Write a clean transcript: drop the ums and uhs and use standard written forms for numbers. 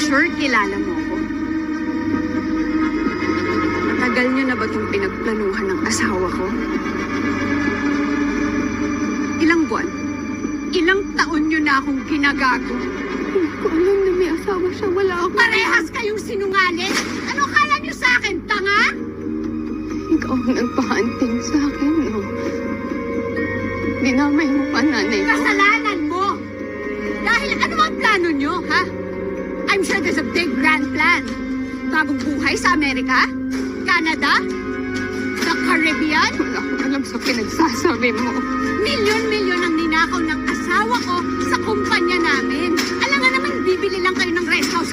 sure kilala mo ko. Matagal niyo na ba itong pinagplanuhan ng asawa ko? Ilang buwan? Ilang taon niyo na akong ginagago? Hindi ko alam na may asawa siya. Wala ako. Parehas kayong sinungaling! Ano kala niyo sa akin, tanga? Ikaw ang nagpahanting sa akin, no? Dinamay mo pa nanay ko. Kasalanan mo! Dahil ano ang plano niyo, ha? I'm sure there's a big grand plan. Bagong buhay sa Amerika? Canada? The Caribbean? Wala akong alam sa pinagsasabi mo. Milyon-milyon ang ninakaw ng asawa ko sa kumpanya namin. Alam nga naman, bibili lang kayo ng rest house